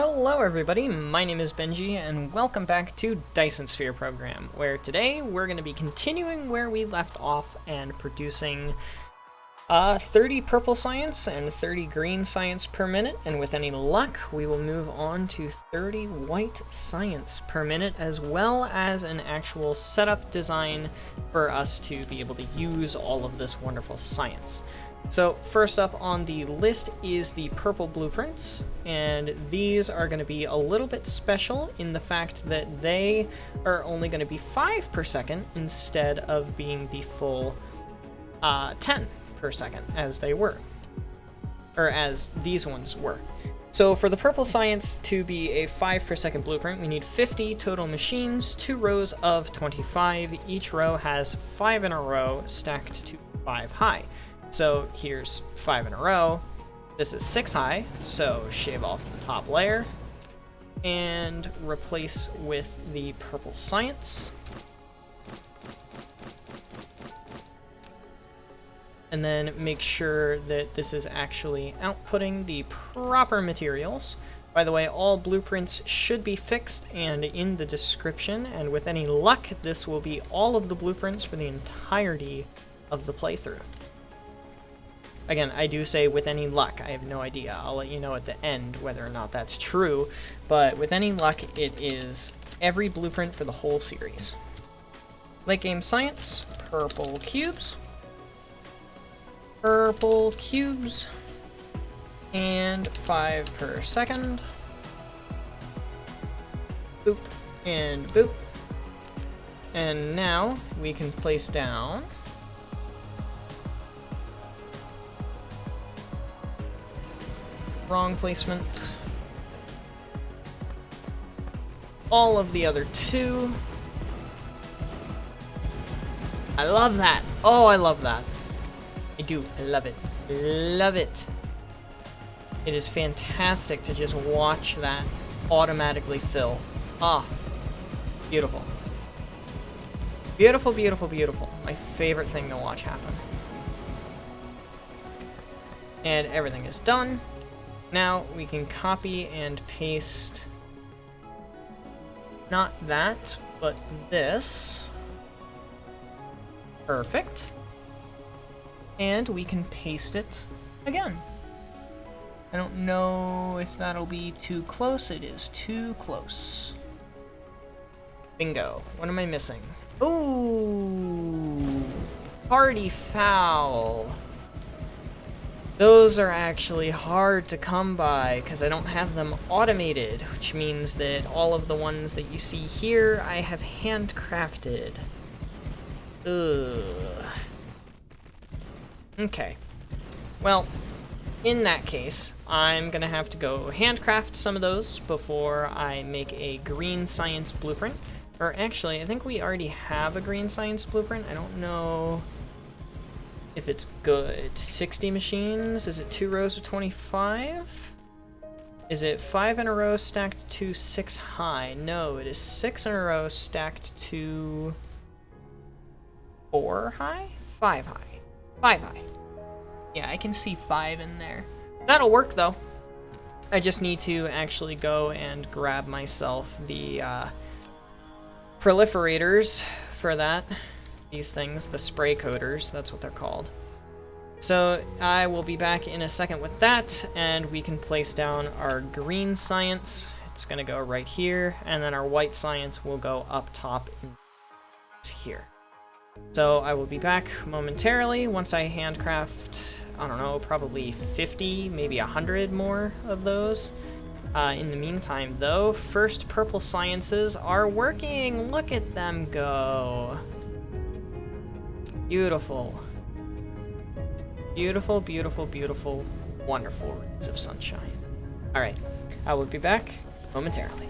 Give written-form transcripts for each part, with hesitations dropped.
Hello everybody, my name is Benji, and welcome back to Dyson Sphere Program, where today we're going to be continuing where we left off and producing 30 purple science and 30 green science per minute, and with any luck we will move on to 30 white science per minute, as well as an actual setup design for us to be able to use all of this wonderful science. So first up on the list is the purple blueprints, and these are going to be a little bit special in the fact that they are only going to be 5 per second instead of being the full 10 per second as they were, or as these ones were. So for the purple science to be a 5 per second blueprint, we need 50 total machines, 2 rows of 25. Each row has 5 in a row stacked to 5 high. So here's 5 in a row. This is 6 high, so shave off the top layer and replace with the purple science. And then make sure that this is actually outputting the proper materials. By the way, all blueprints should be fixed and in the description, and with any luck, this will be all of the blueprints for the entirety of the playthrough. Again, I do say with any luck. I have no idea. I'll let you know at the end whether or not that's true. But with any luck, it is every blueprint for the whole series. Late game science, purple cubes. Purple cubes. And 5 per second. Boop and boop. And now we can place down wrong placement. All of the other 2. I love that. Oh, I love that. I do. I love it. Love it. It is fantastic to just watch that automatically fill. Ah, beautiful. Beautiful, beautiful, beautiful. My favorite thing to watch happen. And everything is done. Now we can copy and paste, not that, but this. Perfect. And we can paste it again. I don't know if that'll be too close. It is too close. Bingo. What am I missing? Ooh, party foul. Those are actually hard to come by because I don't have them automated, which means that all of the ones that you see here I have handcrafted. Ugh. Okay. Well, in that case, I'm gonna have to go handcraft some of those before I make a green science blueprint. Or actually, I think we already have a green science blueprint. I don't know if it's good. 60 machines? Is it 2 rows of 25? Is it 5 in a row stacked to 6 high? No, it is 6 in a row stacked to 4 high? 5 high. 5 high. Yeah, I can see 5 in there. That'll work though. I just need to actually go and grab myself the proliferators for that. These things, the spray coaters, that's what they're called. So I will be back in a second with that, and we can place down our green science. It's gonna go right here, and then our white science will go up top in here. So I will be back momentarily once I handcraft, I don't know, probably 50, maybe 100 more of those. In the meantime though, first purple sciences are working. Look at them go. Beautiful. Beautiful, beautiful, beautiful, wonderful rays of sunshine. Alright, I will be back momentarily.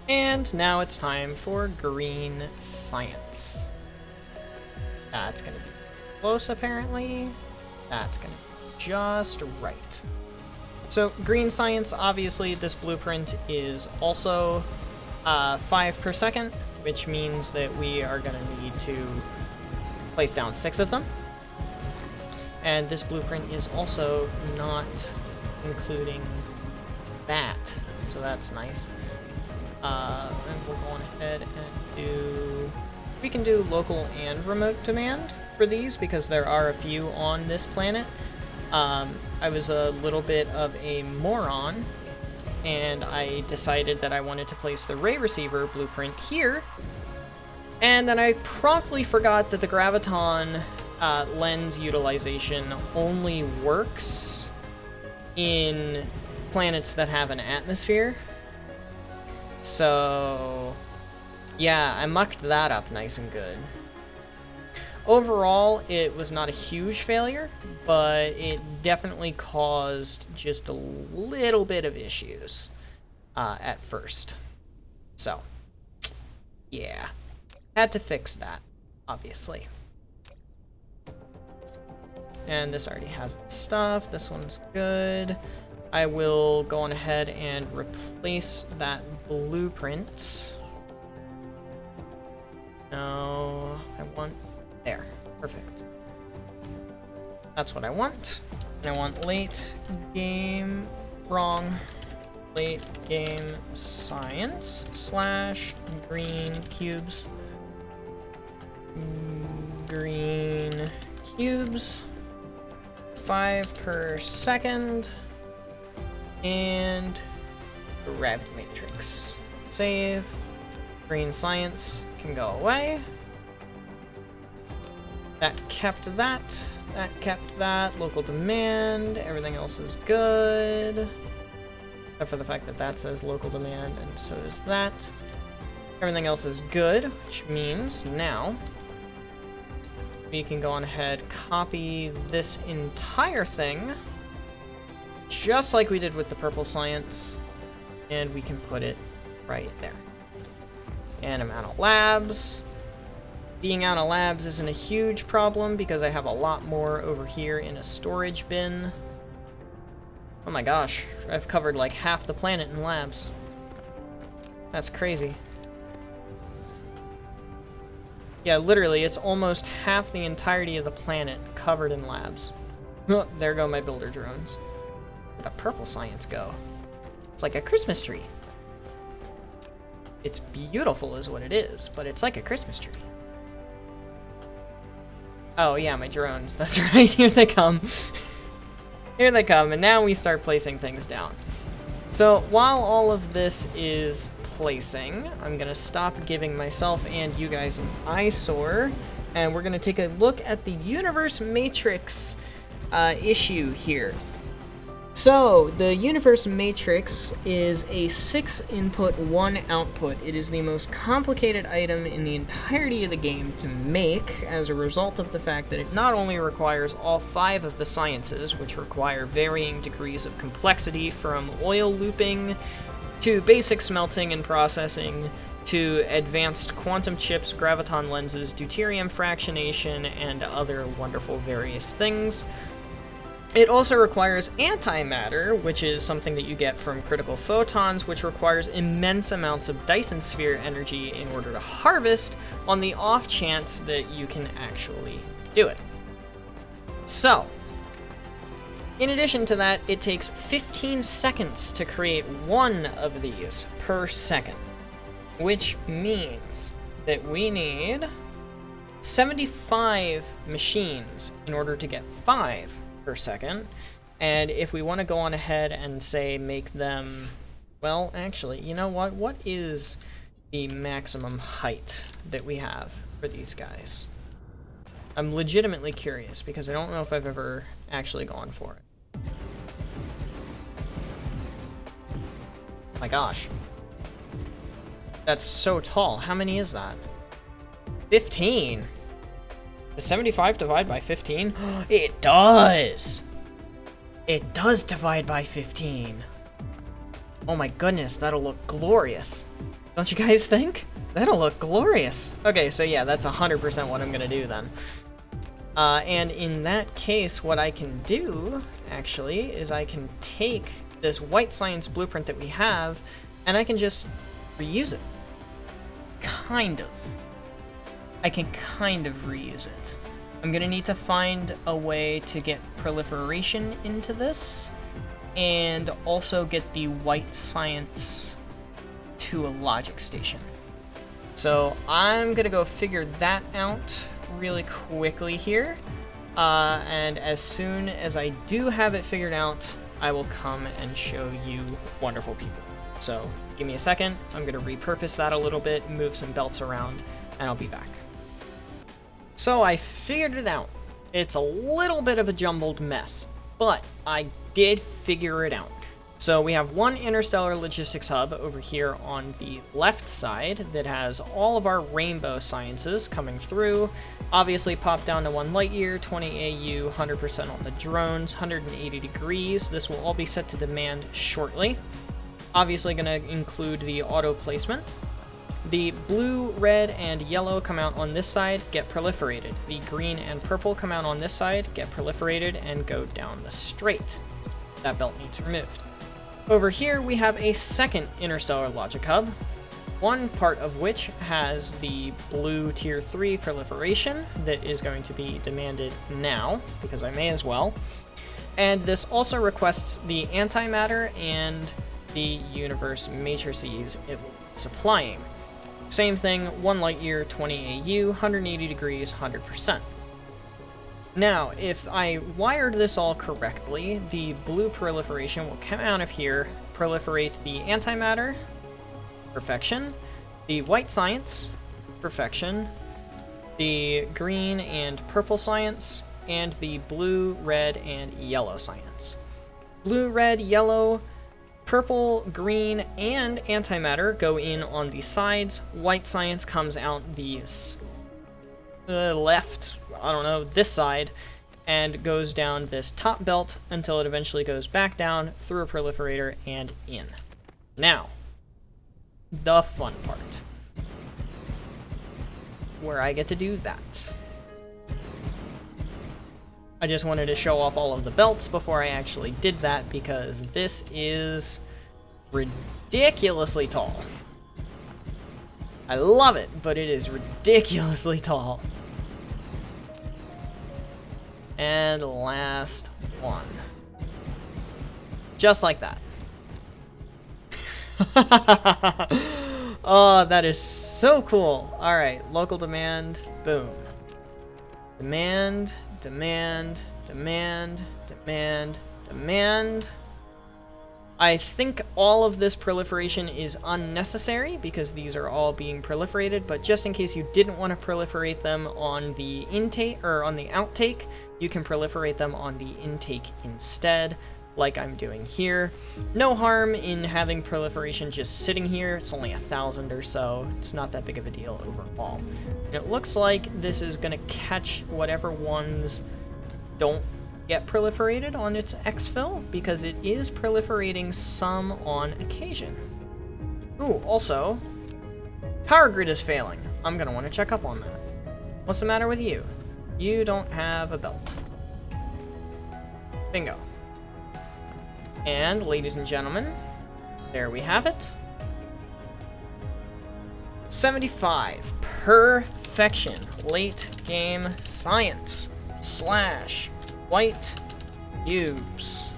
And now it's time for green science. That's gonna be close apparently. That's gonna be just right. So green science, obviously this blueprint is also 5 per second, which means that we are gonna need to place down 6 of them. And this blueprint is also not including that. so that's nice. And we'll go on ahead and do... We can do local and remote demand for these, because there are a few on this planet. I was a little bit of a moron, and I decided that I wanted to place the ray receiver blueprint here, and then I promptly forgot that the graviton lens utilization only works in planets that have an atmosphere. So yeah, I mucked that up nice and good. Overall, it was not a huge failure, but it definitely caused just a little bit of issues at first. So, yeah. Had to fix that, obviously. And this already has its stuff. This one's good. I will go on ahead and replace that blueprint. No, I want... There. Perfect. That's what I want. And I want late game... Wrong. Late game science / green cubes. Green cubes. 5 per second. And gravity matrix. Save. Green science can go away. That kept that. That kept that. Local demand. Everything else is good. Except for the fact that that says local demand, and so does that. Everything else is good, which means now we can go on ahead, copy this entire thing, just like we did with the purple science, and we can put it right there. And I'm out of labs. Being out of labs isn't a huge problem because I have a lot more over here in a storage bin. Oh my gosh, I've covered like half the planet in labs. That's crazy. Yeah, literally, it's almost half the entirety of the planet covered in labs. Oh, there go my builder drones. Where'd the purple science go? It's like a Christmas tree. It's beautiful is what it is, but it's like a Christmas tree. Oh yeah, my drones, that's right, here they come. Here they come, and now we start placing things down. So while all of this is placing, I'm gonna stop giving myself and you guys an eyesore, and we're gonna take a look at the universe matrix issue here. So the universe matrix is a 6 input, 1 output. It is the most complicated item in the entirety of the game to make, as a result of the fact that it not only requires all 5 of the sciences, which require varying degrees of complexity, from oil looping to basic smelting and processing, to advanced quantum chips, graviton lenses, deuterium fractionation, and other wonderful various things. It also requires antimatter, which is something that you get from critical photons, which requires immense amounts of Dyson sphere energy in order to harvest, on the off chance that you can actually do it. So, in addition to that, it takes 15 seconds to create one of these per second, which means that we need 75 machines in order to get 5 per second. And if we want to go on ahead and say make them, well, actually, you know what is the maximum height that we have for these guys? I'm legitimately curious because I don't know if I've ever actually gone for it. My gosh, that's so tall. How many is that? 15. Does 75 divide by 15? It does! It does divide by 15. Oh my goodness, that'll look glorious. Don't you guys think? That'll look glorious. Okay, so yeah, that's 100% what I'm gonna do then. And in that case, what I can do, actually, is I can take this white science blueprint that we have, and I can just reuse it. Kind of. I can kind of reuse it. I'm gonna need to find a way to get proliferation into this, and also get the white science to a logic station. So I'm gonna go figure that out really quickly here. And as soon as I do have it figured out, I will come and show you wonderful people. So give me a second. I'm gonna repurpose that a little bit, move some belts around, and I'll be back. So I figured it out. It's a little bit of a jumbled mess, but I did figure it out. So we have one interstellar logistics hub over here on the left side that has all of our rainbow sciences coming through. Obviously pop down to 1 light year, 20 AU, 100% on the drones, 180 degrees. This will all be set to demand shortly. Obviously going to include the auto placement. The blue, red, and yellow come out on this side, get proliferated. The green and purple come out on this side, get proliferated, and go down the straight. That belt needs removed. Over here, we have a second interstellar logic hub, one part of which has the blue tier 3 proliferation that is going to be demanded now, because I may as well. And this also requests the antimatter and the universe matrices it will be supplying. Same thing, 1 light year, 20 AU, 180 degrees, 100%. Now, if I wired this all correctly, the blue proliferation will come out of here, proliferate the antimatter, perfection, the white science, perfection, the green and purple science, and the blue, red, and yellow science. Blue, red, yellow, purple, green, and antimatter go in on the sides. White science comes out the left, I don't know, this side, and goes down this top belt until it eventually goes back down through a proliferator and in. Now, the fun part, where I get to do that. I just wanted to show off all of the belts before I actually did that, because this is ridiculously tall. I love it, but it is ridiculously tall. And last one. Just like that. Oh, that is so cool. Alright, local demand, boom. Demand, demand, demand, demand, demand. I think all of this proliferation is unnecessary because these are all being proliferated, but just in case you didn't want to proliferate them on the intake or on the outtake, you can proliferate them on the intake instead, like I'm doing here. No harm in having proliferation just sitting here. It's only 1,000 or so. It's not that big of a deal overall. And it looks like this is going to catch whatever ones don't get proliferated on its exfil, because it is proliferating some on occasion. Ooh, also, power grid is failing. I'm gonna want to check up on that. What's the matter with you? You don't have a belt. Bingo. And, ladies and gentlemen, there we have it. 75. Perfection. Late game science. / white cubes.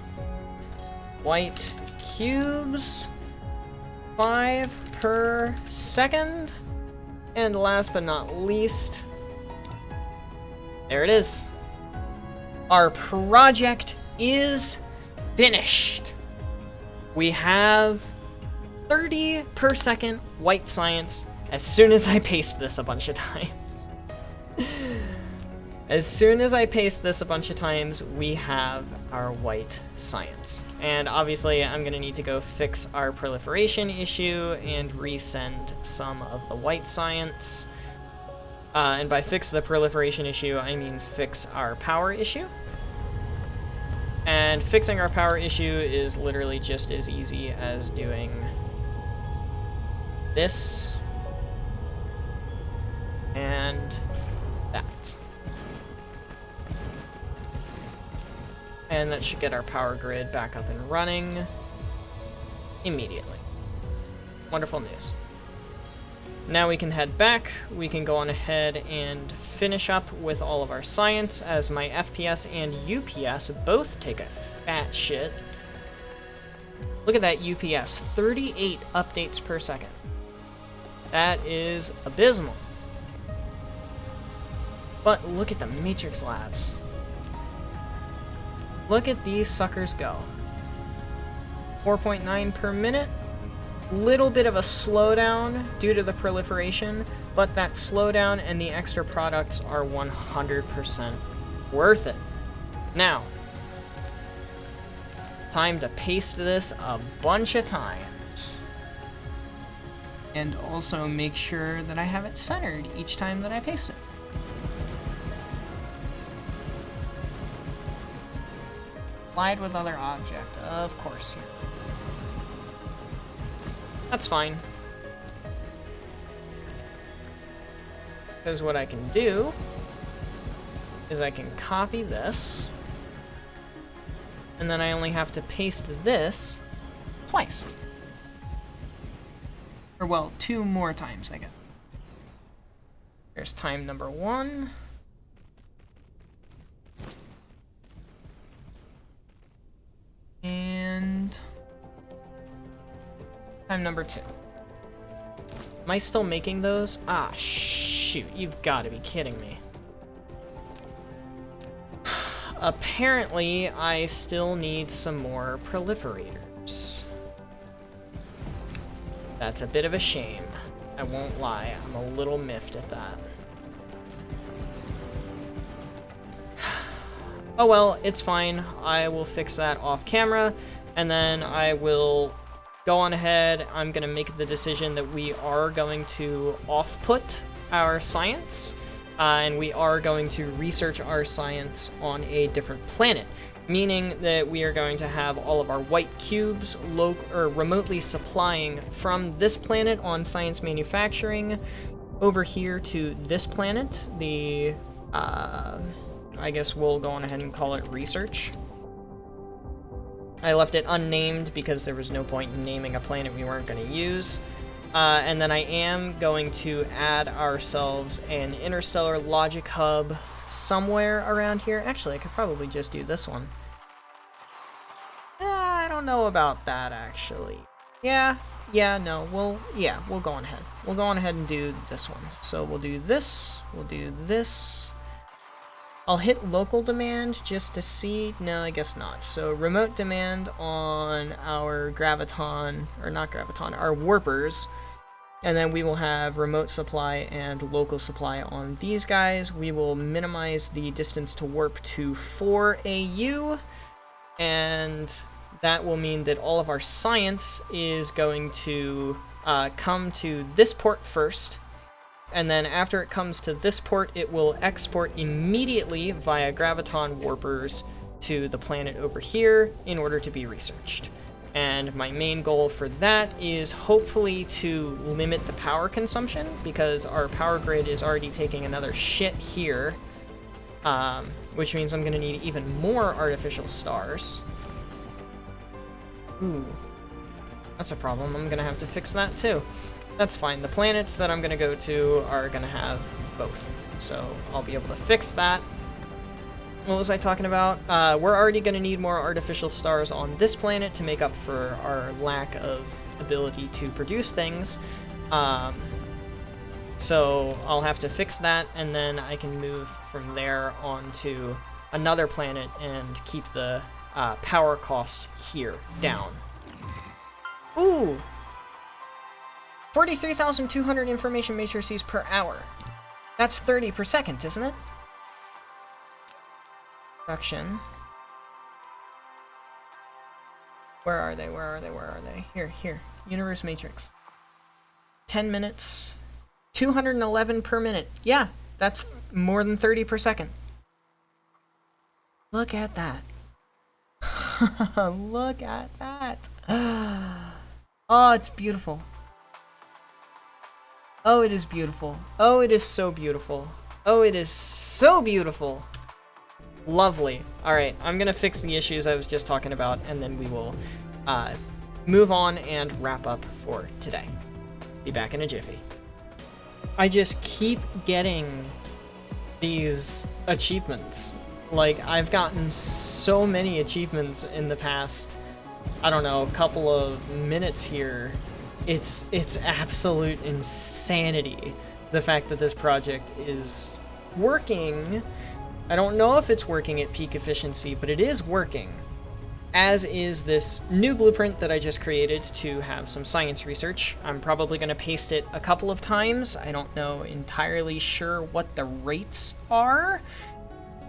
White cubes. 5 per second. And last but not least, there it is. Our project is finished. We have 30 per second white science as soon as I paste this a bunch of times. As soon as I paste this a bunch of times, we have our white science. And obviously, I'm going to need to go fix our proliferation issue and resend some of the white science. And by fix the proliferation issue, I mean fix our power issue. And fixing our power issue is literally just as easy as doing this and that. And that should get our power grid back up and running immediately. Wonderful news. Now we can head back. We can go on ahead and finish up with all of our science, as my FPS and UPS both take a fat shit. Look at that UPS, 38 updates per second. That is abysmal. But look at the Matrix Labs. Look at these suckers go. 4.9 per minute. Little bit of a slowdown due to the proliferation, but that slowdown and the extra products are 100% worth it. Now, time to paste this a bunch of times. And also make sure that I have it centered each time that I paste it. Collide with other object, of course. Here. That's fine. Because what I can do is I can copy this, and then I only have to paste this twice. Or well, 2 more times, I guess. There's time number 1. And time number 2. Am I still making those? Ah, shoot. You've got to be kidding me. Apparently, I still need some more proliferators. That's a bit of a shame. I won't lie. I'm a little miffed at that. Oh well, it's fine. I will fix that off camera, and then I will go on ahead. I'm going to make the decision that we are going to off-put our science, and we are going to research our science on a different planet, meaning that we are going to have all of our white cubes remotely supplying from this planet on science manufacturing over here to this planet, the I guess we'll go on ahead and call it research. I left it unnamed because there was no point in naming a planet we weren't going to use. And then I am going to add ourselves an interstellar logic hub somewhere around here. Actually, I could probably just do this one. I don't know about that, actually. We'll go on ahead. We'll go on ahead and do this one. So we'll do this, we'll do this. I'll hit local demand just to see. No, I guess not. So remote demand on our graviton, or not graviton, our warpers. And then we will have remote supply and local supply on these guys. We will minimize the distance to warp to 4 AU. And that will mean that all of our science is going to come to this port first. And then after it comes to this port, it will export immediately via graviton warpers to the planet over here in order to be researched. And my main goal for that is hopefully to limit the power consumption, because our power grid is already taking another shit here, which means I'm going to need even more artificial stars. Ooh, that's a problem. I'm going to have to fix that too. That's fine. The planets that I'm going to go to are going to have both, so I'll be able to fix that. What was I talking about? We're already going to need more artificial stars on this planet to make up for our lack of ability to produce things. So I'll have to fix that, and then I can move from there on to another planet and keep the power cost here down. Ooh! 43,200 information matrices per hour. That's 30 per second, isn't it? Production. Where are they? Where are they? Where are they? Here. Universe matrix. 10 minutes. 211 per minute. Yeah, that's more than 30 per second. Look at that. Look at that. Oh, it's beautiful. Oh, it is beautiful. Oh, it is so beautiful. Oh, it is so beautiful. Lovely. Alright, I'm gonna fix the issues I was just talking about, and then we will move on and wrap up for today. Be back in a jiffy. I just keep getting these achievements. Like, I've gotten so many achievements in the past I don't know, a couple of minutes here, it's absolute insanity, the fact that this project is working. I don't know if it's working at peak efficiency, but it is working. As is this new blueprint that I just created to have some science research. I'm probably going to paste it a couple of times. I don't know entirely sure what the rates are.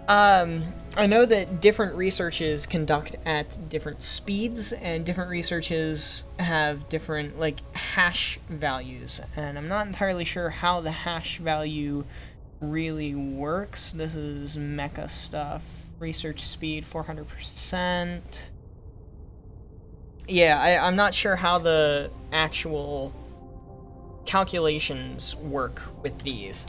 I know that different researches conduct at different speeds, and different researches have different, like, hash values, and I'm not entirely sure how the hash value really works. This is mecha stuff. Research speed 400%. Yeah, I'm not sure how the actual calculations work with these.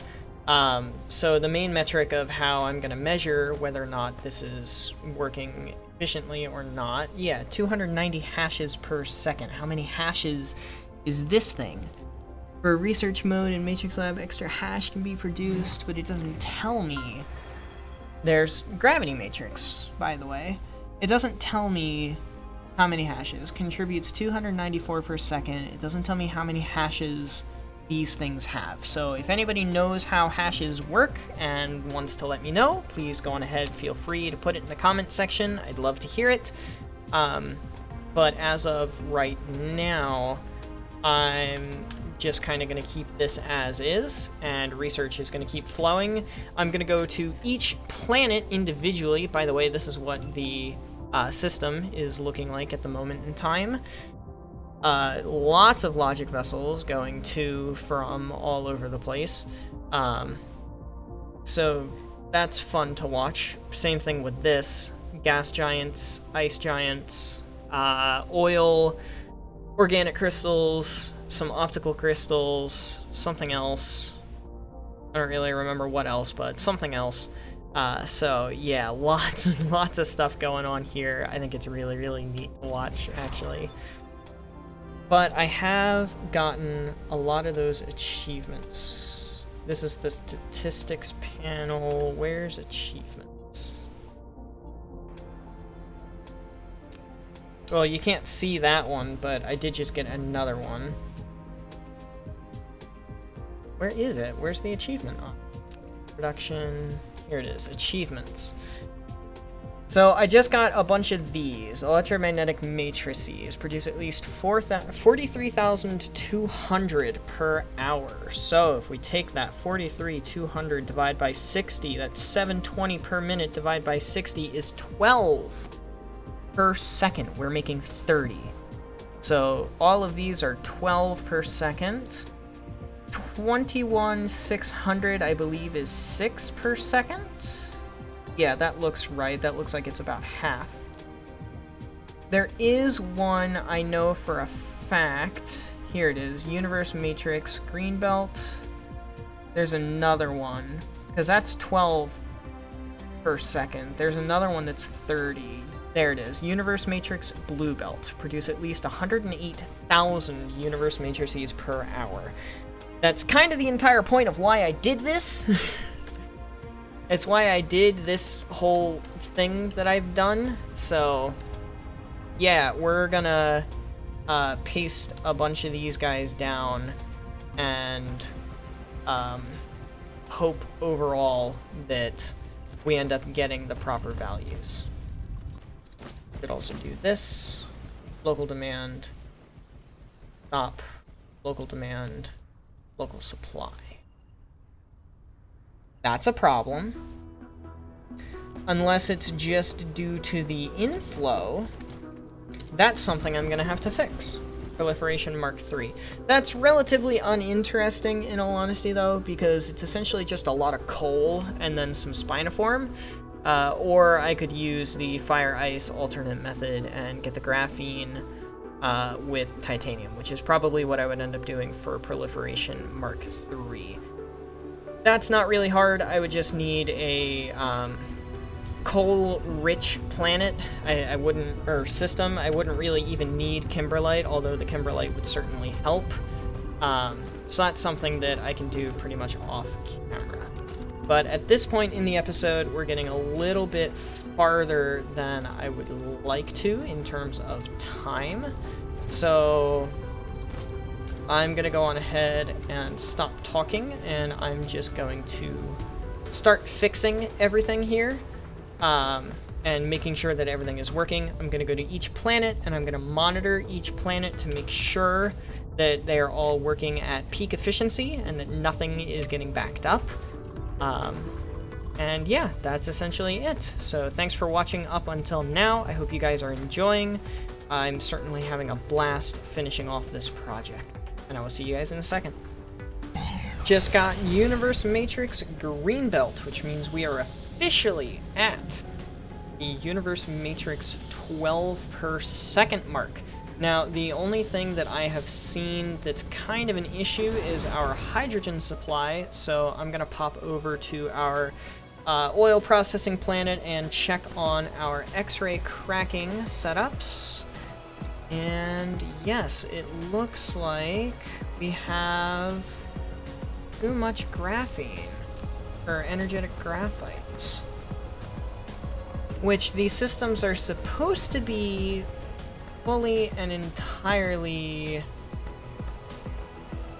So the main metric of how I'm going to measure whether or not this is working efficiently or not, yeah, 290 hashes per second. How many hashes is this thing? For research mode in Matrix Lab, extra hash can be produced, but it doesn't tell me. There's Gravity Matrix, by the way. It doesn't tell me how many hashes. Contributes 294 per second. It doesn't tell me how many hashes these things have. So if anybody knows how hashes work and wants to let me know, please go on ahead, feel free to put it in the comments section. I'd love to hear it. But as of right now, I'm just kind of going to keep this as is, and research is going to keep flowing. I'm going to go to each planet individually. By the way, this is what the system is looking like at the moment in time. Lots of logic vessels going to, from all over the place. So that's fun to watch. Same thing with this. Gas giants, ice giants, oil, organic crystals, some optical crystals, something else. I don't really remember what else, but something else. So yeah, lots and lots of stuff going on here. I think it's really, really neat to watch, actually. But I have gotten a lot of those achievements. This is the statistics panel. Where's achievements? Well, you can't see that one, but I did just get another one. Where is it? Where's the achievement on? Production. Here it is. Achievements. So I just got a bunch of these. Electromagnetic matrices produce at least 43,200 per hour. So if we take that 43,200 divided by 60, that's 720 per minute divided by 60 is 12 per second. We're making 30. So all of these are 12 per second. 21,600, I believe, is 6 per second. Yeah, that looks right. That looks like it's about half. There is one I know for a fact. Here it is. Universe Matrix Greenbelt. There's another one, because that's 12 per second. There's another one that's 30. There it is. Universe Matrix Blue Belt. Produce at least 108,000 Universe Matrices per hour. That's kind of the entire point of why I did this. It's why I did this whole thing that I've done. So, yeah, we're gonna paste a bunch of these guys down and hope overall that we end up getting the proper values. Could also do this. Local demand. Stop. Local demand. Local supply. That's a problem. Unless it's just due to the inflow. That's something I'm gonna have to fix. Proliferation Mark III. That's relatively uninteresting, in all honesty, though, because it's essentially just a lot of coal and then some spinoform. Or I could use the fire-ice alternate method and get the graphene with titanium, which is probably what I would end up doing for Proliferation Mark III. That's not really hard. I would just need a coal-rich planet. I wouldn't, or system. I wouldn't really even need kimberlite, although the kimberlite would certainly help. So that's something that I can do pretty much off camera. But at this point in the episode, we're getting a little bit farther than I would like to in terms of time. So I'm gonna go on ahead and stop talking, and I'm just going to start fixing everything here, and making sure that everything is working. I'm gonna go to each planet, and I'm gonna monitor each planet to make sure that they are all working at peak efficiency and that nothing is getting backed up. And yeah, that's essentially it. So thanks for watching up until now. I hope you guys are enjoying. I'm certainly having a blast finishing off this project, and I will see you guys in a second. Just got Universe Matrix Greenbelt, which means we are officially at the Universe Matrix 12 per second mark. Now, the only thing that I have seen that's kind of an issue is our hydrogen supply, so I'm gonna pop over to our oil processing planet and check on our X-ray cracking setups. And yes, it looks like we have too much graphene, or energetic graphite, which these systems are supposed to be fully and entirely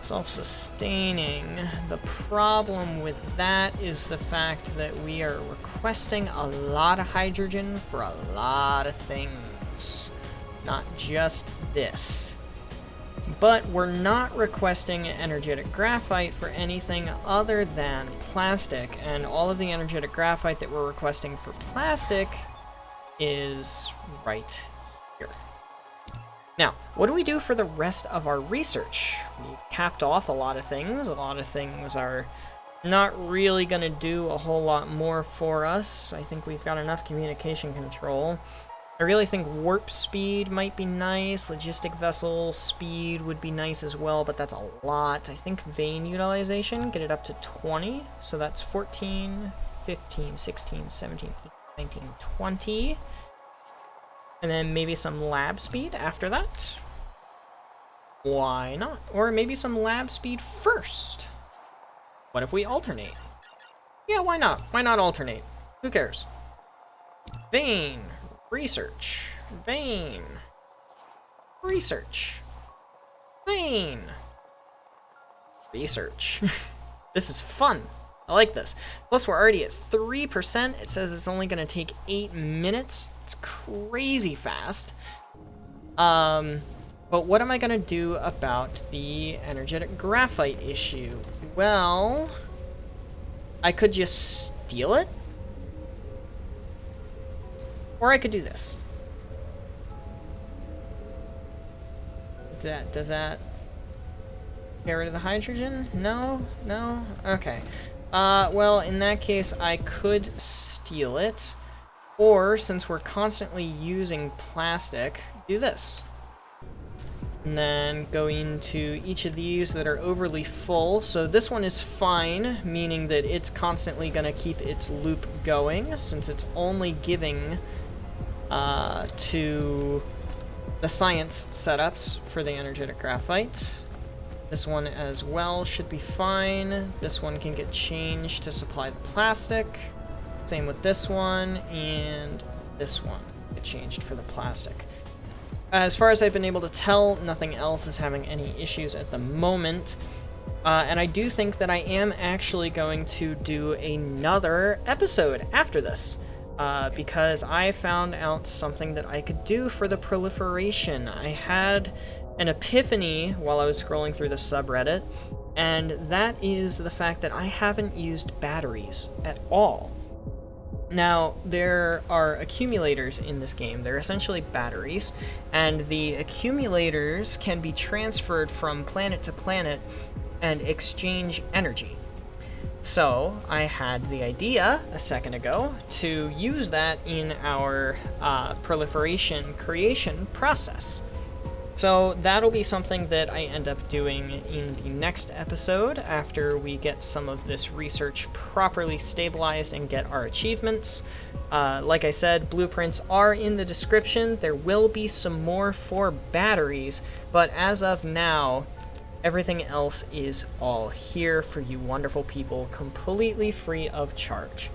self-sustaining. The problem with that is the fact that we are requesting a lot of hydrogen for a lot of things, not just this. But we're not requesting energetic graphite for anything other than plastic, and all of the energetic graphite that we're requesting for plastic is right here. Now, what do we do for the rest of our research? We've capped off a lot of things. A lot of things are not really going to do a whole lot more for us. I think we've got enough communication control. I really think warp speed might be nice. Logistic vessel speed would be nice as well, but that's a lot. I think vein utilization, get it up to 20. So that's 14, 15, 16, 17, 18, 19, 20. And then maybe some lab speed after that. Why not? Or maybe some lab speed first. What if we alternate? Yeah, why not? Why not alternate? Who cares? Vein. Research. Vein. Research. Vein. Research. This is fun. I like this. Plus, we're already at 3%. It says it's only going to take 8 minutes. It's crazy fast. But what am I going to do about the energetic graphite issue? Well, I could just steal it. Or I could do this. Does that get rid of the hydrogen? No? No? Okay. Well, in that case, I could steal it. Or, since we're constantly using plastic, do this. And then go into each of these that are overly full. So this one is fine, meaning that it's constantly going to keep its loop going, since it's only giving to the science setups for the energetic graphite. This one as well should be fine. This one can get changed to supply the plastic. Same with this one, and this one get changed for the plastic. As far as I've been able to tell, nothing else is having any issues at the moment. And I do think that I am actually going to do another episode after this. Because I found out something that I could do for the proliferation. I had an epiphany while I was scrolling through the subreddit, and that is the fact that I haven't used batteries at all. Now, there are accumulators in this game. They're essentially batteries, and the accumulators can be transferred from planet to planet and exchange energy. So, I had the idea a second ago to use that in our proliferation creation process. So that'll be something that I end up doing in the next episode after we get some of this research properly stabilized and get our achievements. Like I said, blueprints are in the description. There will be some more for batteries, but as of now, everything else is all here for you wonderful people, completely free of charge.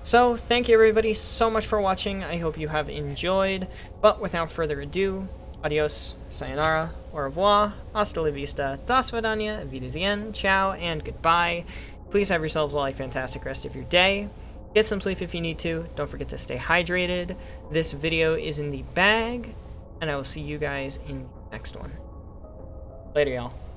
So, thank you everybody so much for watching. I hope you have enjoyed. But without further ado, adios, sayonara, au revoir, hasta la vista, das vidania, wiedersehen, ciao, and goodbye. Please have yourselves a fantastic rest of your day. Get some sleep if you need to. Don't forget to stay hydrated. This video is in the bag, and I will see you guys in the next one. Later, y'all.